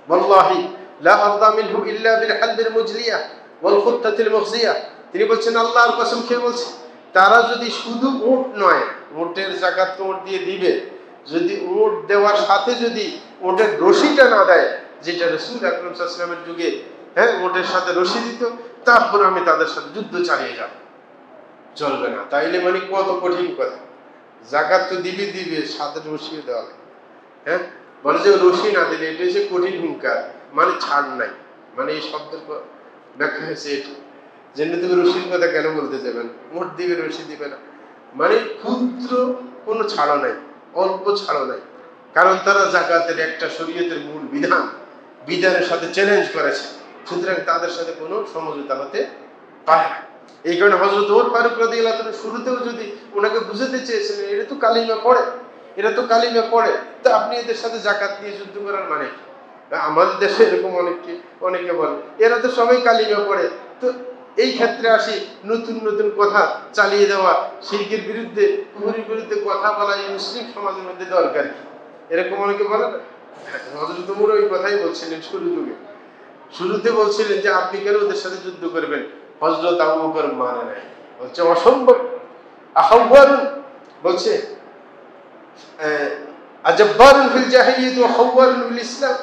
ওয়াল্লাহি লা আরদা মিনহু ইল্লা বিল হালবিল মুজলিয়া ওয়াল খুত্তাতিল মুখজিয়া। তিনি বলছেন আল্লাহর কসম খেয়ে বলছি, তারা যদি শুধু উট নয়, উটের যাকাত তো উট দিয়ে দিবে, যদি উট দেওয়ার সাথে যদি উটের রশিটা না দেয়, যেটা রাসূল আকরাম সাল্লাল্লাহু আলাইহি ওয়াসাল্লামের যুগে উটের সাথে রশি দিত, তারপর আমি তাদের সাথে যুদ্ধ চালিয়ে যাব, চলবে না। তাইলে মানে কত কঠিন কথা, যাকাত তো দিবে সাথে রশিও দেওয়া লাগে। বলে যে রশি না দিলে, এটা হচ্ছে কঠিন হুঙ্কার, মানে ছাড় নাই, মানে এই শব্দের ব্যাখ্যা হয়েছে এটা, যেন তুমি রশির কথা কেন বলতে যাবেন, মোট দিবে রশি দিবে না, মানে ক্ষুদ্র কোনো ছাড়ও নাই, অল্প ছাড়ও নাই। কারণ তারা যাকাতের একটা শরীয়তের মূল বিধানের সাথে চ্যালেঞ্জ করেছে, সুতরাং তাদের সাথে কোনো সমঝোতা হতে পারে না। এই কারণে হযরত ওমর ফারুক রাদিয়াল্লাহু তাআলা শুরুতেও যদি ওনাকে বুঝাতে চেয়েছিলেন এরা তো কালিমা পড়ে, তো আপনি এদের সাথে যাকাত নিয়ে যুদ্ধ করার মানে কি? আমাদের দেশে এরকম অনেকে বলে এরা তো সবাই কালিমা পড়ে, তো এই ক্ষেত্রে আসি নতুন কথা চালিয়ে দেওয়া, শিরকের বিরুদ্ধে, কুফরের বিরুদ্ধে কথা বলা এই মুসলিম সমাজের মধ্যে দরকার কি? এরকম অনেকে বলে না। হযরত ওমর ওই কথাই বলছিলেন শুরুতে বলছিলেন যে আপনি কেন ওদের সাথে যুদ্ধ করবেন? হযরত আবু বকর মানে নাই, বলছে অসম্ভব। আখাওয়ারুন বলছে আজব্বারুন ফিল জাহিলিয়াত ওয়া খাওয়ারুন ফিল ইসলাম।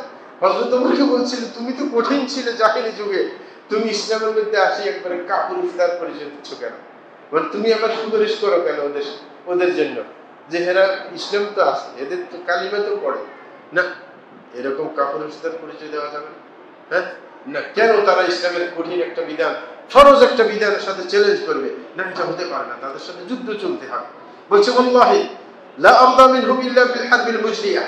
হযরত ওমরকে বলছিল তুমি তো কঠিন ছিলে জাহিলি যুগে, তুমি ইসলামের মধ্যে আসি একবারে কাফির ইফতার পরিচয় দিচ্ছ কেন? মানে তুমি আবার সুপারিশ করো কেন ওদের জন্য, যে হেরা ইসলাম তো আছে, এদের তো কালিমা তো পড়ে না, এরকম কাফির ইফতার পরিচয় দেওয়া যাবে না। কেন তারা ইসলামের কঠিন একটা বিধান, ফরজ একটা বিধানের সাথে চ্যালেঞ্জ করবে? না, এটা হতে পারে না, তাদের সাথে যুদ্ধ চলতে হবে। বলছে ওয়াল্লাহি লা আরদা মিনহুম ইল্লা বিল হারবিল মুজলিয়া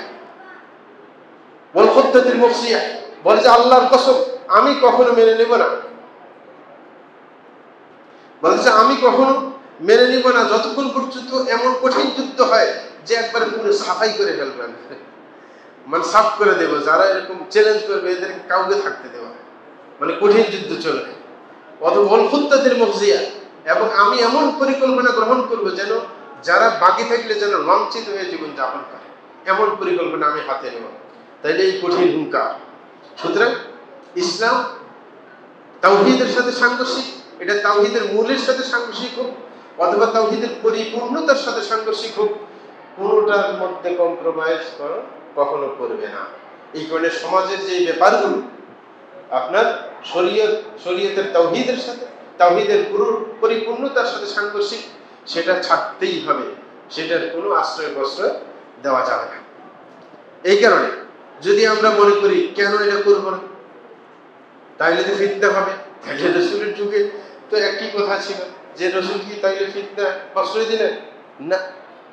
ওয়াল খুত্তাতিল মুখজিয়া। বলে যে আল্লাহর কসম আমি কখনো মেনে নেব না, বলছে আমি কখনো মেনে নিব না যতক্ষণ পর্যন্ত এমন কঠিন যুদ্ধ হয় যে একবার পুরো সাফাই করে ফেলবেন, মানে সাফ করে দেব, যারা এরকম চ্যালেঞ্জ করবে এদের কাউকে থাকতে দেওয়া, মানে কঠিন যুদ্ধ চলবে। অথবা অলফুত্তাদের মফজিয়া, এবং আমি এমন পরিকল্পনা গ্রহণ করব যেন যারা বাকি থাকলে যেন লাঞ্ছিত হয়ে জীবন যাপন করে, এমন পরিকল্পনা আমি হাতে নেব। তাইলে এই কঠিন হুঙ্কার। সুতরাং ইসলাম তাওহীদের সাথে সাংঘর্ষিক, এটা তাওহীদের মূলের সাথে সাংঘর্ষিক হোক অথবা তাওহীদের পরিপূর্ণতার সাথে সাংঘর্ষিক হোক, কোনোটার মধ্যে কম্প্রোমাইজ কখনো করবে না। এই কারণে সমাজের যে ব্যাপারগুলো আপনার শরীয়তের তাওহীদের সাথে, তাওহীদের পরিপূর্ণতার সাথে সাংঘর্ষিক, সেটা ছাড়তেই হবে, সেটার কোনো আশ্রয় প্রশ্রয় দেওয়া যাবে না। এই কারণে যদি আমরা মনে করি কেন এটা করব না, তাইলে তো ফিতনা হবে, তাইলে রাসূলের যুগে তো একই কথা ছিল যে রাসূল কি তাইলে ফিতনা প্রশ্রয় দিলেন না,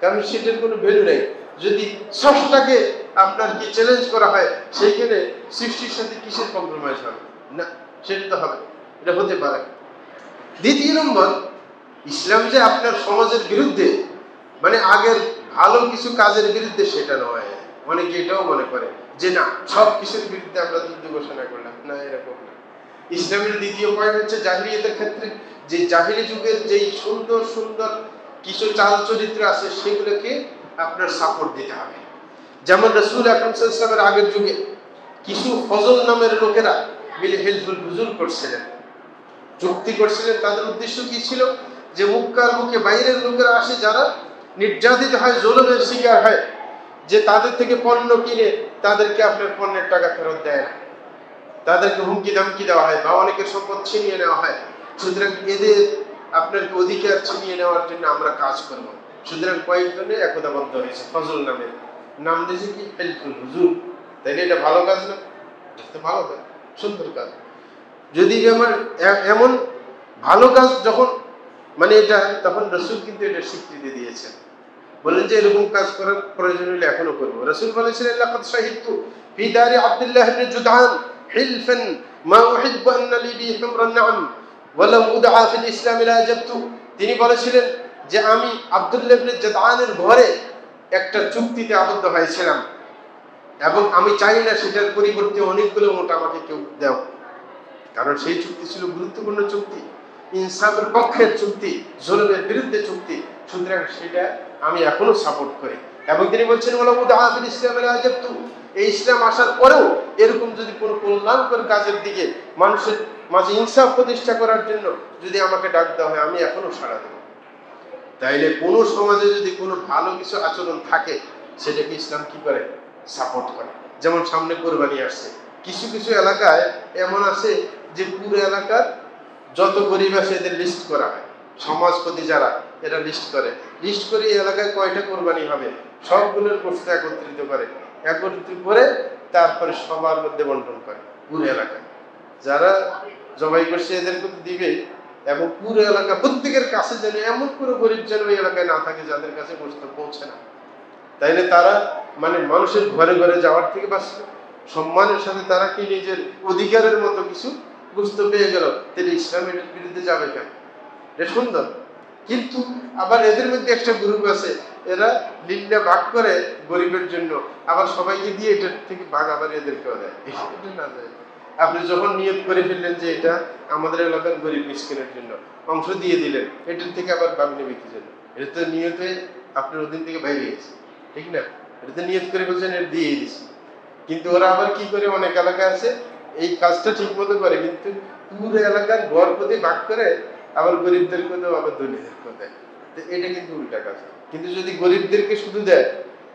কারণ সেটার কোনো ভ্যালু নেই। যদি স্রষ্টাকে আপনার কি চ্যালেঞ্জ করা হয়, সেইখানে সৃষ্টির সাথে কিসের কম্প্রোমাইজ হবে না, সেটা তো হবে, এটা হতে পারে। দ্বিতীয় নম্বর, ইসলাম যে আপনার সমাজের বিরুদ্ধে, মানে আগের ভালো কিছু কাজের বিরুদ্ধে সেটা নয়। অনেকে এটাও মনে করে যে না, সব কিছুর বিরুদ্ধে আমরা যুদ্ধ ঘোষণা করলাম, না, এরকম না। ইসলামের দ্বিতীয় পয়েন্ট হচ্ছে জাহিলিয়াতের ক্ষেত্রে যে জাহিলি যুগের যেই সুন্দর সুন্দর কিছু চাল চরিত্র আছে সেগুলোকে আপনার সাপোর্ট দিতে হবে। যেমন রাসূল আকরাম সাল্লাল্লাহু আলাইহি ওয়াসাল্লামের আগের যুগে কিছু ফজল নামের লোকেরা মিলে হিলফুল ফুজুল করছিলেন, চুক্তি করছিলেন। তাদের উদ্দেশ্য কি ছিল? যে মক্কার মুখে বাইরের লোকেরা আসে যারা নির্যাতিত হয়, জুলুমের শিকার হয়, যে তাদের থেকে পণ্য কিনে তাদেরকে আপনার পণ্যের টাকা ফেরত দেয় না, তাদেরকে হুমকি ধামকি দেওয়া হয় বা অনেকের সম্পদ ছিনিয়ে নেওয়া হয়। সুতরাং এদের আপনার অধিকার ছিনিয়ে নেওয়ার জন্য আমরা কাজ করব। সুতরাং কয়েকজনে একতাবদ্ধ হয়েছে, ফজল নামের নাম দিয়েছে কি হিলফুল ফুজুল। তাইলে এটা ভালো কাজ না? ভালো কাজ, সুন্দর কাজ। যদি আমার এমন ভালো কাজ যখন মানে এটা, তখন রাসূল কিন্তু এটা স্বীকৃতি দিয়েছেন, বলেন যে এরকম কাজ করার প্রয়োজন হলে এখনো করবো। রাসূল বলেছিলেন লাকাদ শাহিদতু ফি দারি আব্দুল্লাহ ইবনে জুদআন হিলফান মা উহিব্বু আন লি বি হুমরান নাম ওয়া লাম উদআ ফিল ইসলাম লা আজাবতু। তিনি বলেছিলেন যে আমি আব্দুল্লাহ ইবনে জুদআনের ঘরে একটা চুক্তিতে আবদ্ধ হয়েছিলাম এবং আমি চাই না সেটার পরিবর্তে অনেকগুলো মোটা আমাকে কেউ দাও, কারণ সেই চুক্তি ছিল গুরুত্বপূর্ণ চুক্তি, ইনসাফের পক্ষের চুক্তি, জুলুমের বিরুদ্ধে চুক্তি। সুতরাং সেটা আমি এখনো সাপোর্ট করি। এবং তিনি বলছেন এই ইসলাম আসার পরেও এরকম যদি কোনো কল্যাণকর কাজের দিকে মানুষের মাঝে ইনসাফ প্রতিষ্ঠা করার জন্য যদি আমাকে ডাক দেওয়া হয়, আমি এখনো সাড়া দেব। তাইলে কোনো সমাজে যদি কোনো ভালো কিছু আচরণ থাকে, সেটাকে ইসলাম কি করে? সাপোর্ট করে। যেমন সামনে কোরবানি আসছে, কিছু কিছু এলাকায় এমন আছে যে পুরো এলাকার যত গরিব আছে এদের লিস্ট করা হয়, সমাজপতি যারা এরা লিস্ট করে এই এলাকায় কয়টা কোরবানি হবে সবগুলোর গোশত একত্রিত করে তারপরে সবার মধ্যে বন্টন করে। পুরো এলাকায় যারা জবাই করছে এদেরকে তো দিবে, এবং পুরো এলাকা প্রত্যেকের কাছে যেন এমন কোনো গরিব যেন ওই এলাকায় না থাকে যাদের কাছে গোশত পৌঁছে না। তাইলে তারা মানে মানুষের ঘরে ঘরে যাওয়ার থেকে বাঁচল, সম্মানের সাথে তারা কি নিজের অধিকারের মতো কিছু গোশত পেয়ে গেল। তাহলে ইসলামের বিরুদ্ধে যাবে কেন? এটা সুন্দর। কিন্তু আবার এদের মধ্যে একটা গ্রুপ আছে, এরা লিল্লা ভাগ করে গরিবের জন্য, আবার সবাইকে দিয়ে এটার থেকে ভাগ আবার এদেরকেও দেয়। এটা না যায়। আপনি যখন নিয়ত করে ফেললেন যে এটা আমাদের এলাকার গরিব মিসকিনের জন্য, অংশ দিয়ে দিলেন, এটার থেকে আবার ভাগ নেবে কি জন্য? এটা তো নিয়তে আপনার ওদিন থেকে বাইরে গেছে, ঠিক না? এটা তো নিয়ত করে বলছেন এটা দিয়ে দিচ্ছি। কিন্তু ওরা আবার কি করে, অনেক এলাকা আছে এই কাজটা ঠিক মতো করে, কিন্তু পুরো এলাকার ঘর প্রতি ভাগ করে আবার গরিবদেরকে দেয়, আবার ধনীদেরকে দেয়। এটা কিন্তু উল্টা কাজ। কিন্তু যদি গরিবদেরকে শুধু দেয়,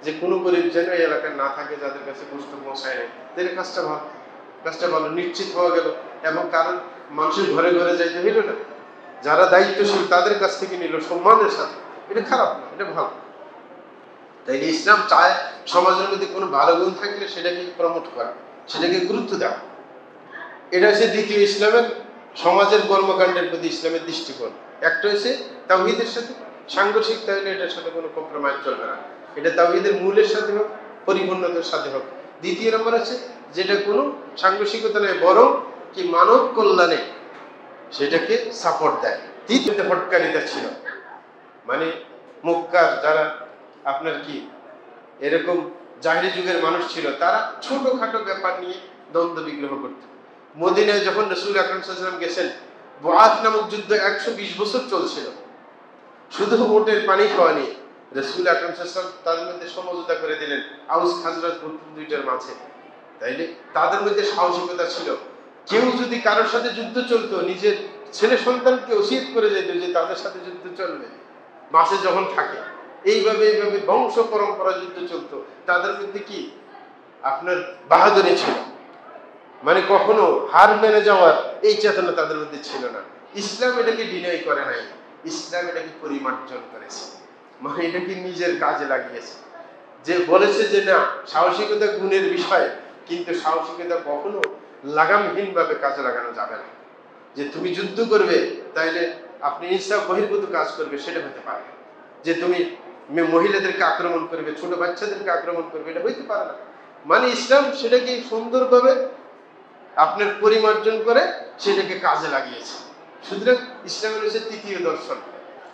যে কোনো গরিব যেন এই এলাকায় না থাকে যাদের কাছে গোশত পৌঁছায় নেই, তাহলে কাজটা ভালো নিশ্চিত হওয়া গেল। এবং কারণ মানুষের ঘরে ঘরে যাইতে হইল না, যারা দায়িত্বশীল তাদের কাছ থেকে নিল সম্মানের সাথে। এটা খারাপ না, এটা ভালো। তাই ইসলাম চায় সমাজের মধ্যে কোনো ভালো গুণ থাকলে সেটাকে প্রমোট করা, সেটাকে গুরুত্ব দেওয়া। এটা হচ্ছে দ্বিতীয় ইসলামের সমাজের কর্মকাণ্ডের প্রতি ইসলামের দৃষ্টিকোণ। একটা হচ্ছে তাওহীদের সাথে সাংঘর্ষিক, তাহলে এটার সাথে কোনো কম্প্রোমাইজ চলবে না। এটা তাওহীদের মূলের সাথে হোক, পরিপূর্ণতার সাথে হোক। দ্বিতীয় নম্বর আছে যেটা কোনো সাংঘর্ষিকতা নয়, বরং কি মানব কল্যাণে সেটাকে সাপোর্ট দেয়। তৃতীয় হটকারিতা ছিল, মানে মক্কার যারা আপনার কি এরকম জাহিরি যুগের মানুষ ছিল, তারা ছোটখাটো ব্যাপার নিয়ে দ্বন্দ্ব বিগ্রহ করত। মদিনায় যখন রাসূল আকরাম সাল্লাল্লাহু আলাইহি ওয়াসাল্লাম গেছেন, বুআত নামক যুদ্ধ 120 বছর চলছিল, শুধু মোটের পানি খাওয়া নিয়ে। রাসূল আকরাম সাল্লাল্লাহু আলাইহি ওয়াসাল্লাম তাদের মধ্যে সমঝোতা করে দিলেন আউস খাজরাজ গোত্র দুইটার মাঝে। তাইলে তাদের মধ্যে সাহসিকতা ছিল। কেউ যদি কারোর সাথে যুদ্ধ চলতো, নিজের ছেলে সন্তানকে ওসিয়ত করে যেত যে তাদের সাথে যুদ্ধ চলবে মাসে যখন থাকে। এইভাবে বংশ পরম্পরা যুদ্ধ চলতো। তাদের মধ্যে কি আপনার বাহাদুরি ছিল, মানে কখনো হার মেনে যাওয়ার এই চেতনা তাদের মধ্যে ছিল না। ইসলাম এটাকে ডিনাই করে নাই, ইসলাম এটাকে পরিমার্জন করেছে, মানে এটাকে নিজের কাজে লাগিয়েছে। যে বলেছে যে না, সাহসিকতা গুণের বিষয়, কিন্তু সাহসিকতা কখনো লাগামহীন ভাবে কাজে লাগানো যাবে না। যে তুমি যুদ্ধ করবে তাইলে আপনি ইনসাফ বহির্ভূত কাজ করবে, সেটা হতে পারে। যে তুমি মহিলাদেরকে আক্রমণ করবে, ছোট বাচ্চাদেরকে আক্রমণ করবে, এটা হইতে পারে না। মানে ইসলাম সেটাকে সুন্দরভাবে আপনার পরিমার্জন করে সেটাকে কাজে লাগিয়েছে। সুতরাং ইসলামের হচ্ছে তৃতীয় দর্শন।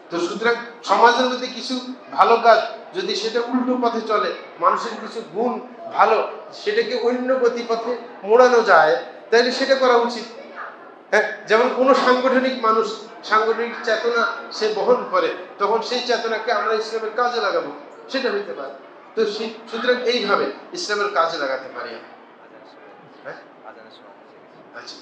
তো সুতরাং সমাজের মধ্যে কিছু ভালো কাজ যদি সেটা উল্টো পথে চলে, মানুষের কিছু গুণ ভালো, সেটাকে অন্য গতিপথে মোড়ানো যায়, তাহলে সেটা করা উচিত। হ্যাঁ, যেমন কোনো সাংগঠনিক মানুষ সাংগঠনিক চেতনা সে বহন করে, তখন সেই চেতনাকে আমরা ইসলামের কাজে লাগাবো, সেটা হইতে পারে। তো সুতরাং এইভাবে ইসলামের কাজে লাগাতে পারি। আচ্ছা,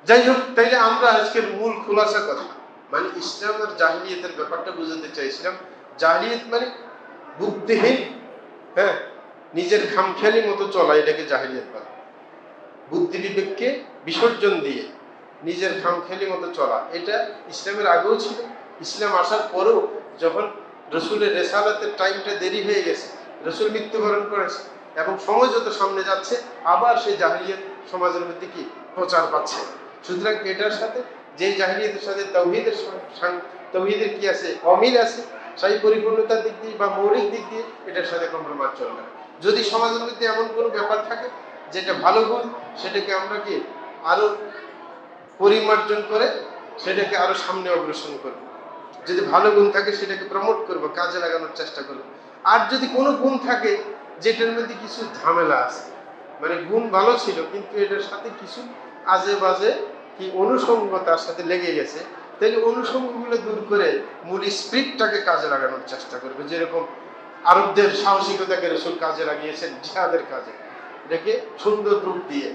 যাই হোক, তাইলে আমরা আজকের মূল খোলাসা কথা, মানে ইসলাম আর জাহিলিয়াতের ব্যাপারটা বুঝাতে চাইছিলাম। জাহিলিয়াত মানে বুদ্ধিহীন, হ্যাঁ, নিজের খামখেয়ালি মতো চলা, এটাকে জাহিলিয়াত বলে। বুদ্ধি বিবেককে বিসর্জন দিয়ে নিজের খামখেয়ালি মতো চলা, এটা ইসলামের আগেও ছিল। ইসলাম আসার পরেও যখন রসুলের রেসালাতের টাইমটা দেরি হয়ে গেছে, রসুল মৃত্যুবরণ করেছে এবং সময় যত সামনে যাচ্ছে, আবার সেই জাহিলিয়াত সমাজের মধ্যে কি প্রচার পাচ্ছে। সুতরাং এটার সাথে যে জাহিলিয়াতের সাথে তাওহীদের কি আছে, অমিল আছে, সেই পরিপূর্ণতার দিক দিয়ে বা মৌলিক দিক দিয়ে এটার সাথে কম্প্রোমাইজ চলবে না। যদি সমাজের মধ্যে এমন কোনো ব্যাপার থাকে যেটা ভালো গুণ, সেটাকে আমরা কি আরো পরিমার্জন করে সেটাকে আরো সামনে অগ্রসর করব। যদি ভালো গুণ থাকে সেটাকে প্রমোট করব, কাজে লাগানোর চেষ্টা করব। আর যদি কোনো গুণ থাকে যেটার মধ্যে কিছু ঝামেলা আছে, মানে গুণ ভালো ছিল কিন্তু এটার সাথে কিছু আজে বাজে কি অনুষঙ্গ তার সাথে লেগে গেছে, তাহলে অনুষঙ্গগুলো দূর করে মূল স্পিরিটটাকে কাজে লাগানোর চেষ্টা করবে। যেরকম আরবদের সাহসিকতাকে রাসূল কাজে লাগিয়েছেন জিহাদের কাজে, এটাকে সুন্দর রূপ দিয়ে।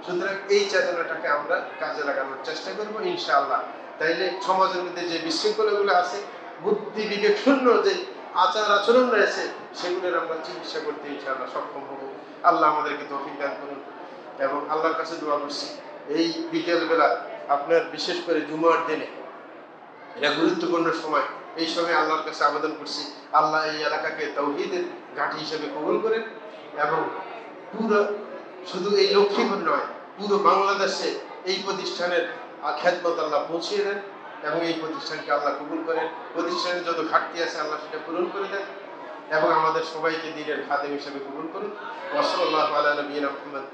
সুতরাং এই চেতনাটাকে আমরা কাজে লাগানোর চেষ্টা করবো ইনশাআল্লাহ। তাইলে সমাজের মধ্যে যে বিশৃঙ্খলাগুলো আছে, বুদ্ধি বিবেক শূন্য যে আচার আচরণ রয়েছে, সেগুলোর আমরা চিকিৎসা করতে ইনশাআল্লাহ সক্ষম হব। আল্লাহ আমাদেরকে তৌফিক দান করুন। এবং আল্লাহর কাছে দোয়া করছি, এই বিকেলবেলা আপনার বিশেষ করে জুমার দিনে, এটা গুরুত্বপূর্ণ সময়, এই সময় আল্লাহর কাছে আবেদন করছি আল্লাহ এই এলাকাকে তাওহীদের ঘাঁটি হিসেবে কবুল করেন এবং পুরো শুধু এই লক্ষ্মীপুর নয়, পুরো বাংলাদেশে এই প্রতিষ্ঠানের খেদমত আল্লাহ পৌঁছিয়ে দেন এবং এই প্রতিষ্ঠানকে আল্লাহ কবুল করেন। প্রতিষ্ঠানের যত ঘাটতি আছে আল্লাহ সেটা পূরণ করে দেন এবং আমাদের সবাইকে দ্বীনের খাদেম হিসেবে কবুল করুন। ওয়া সাল্লাল্লাহু আলা নবিয়িনা মুহাম্মদ।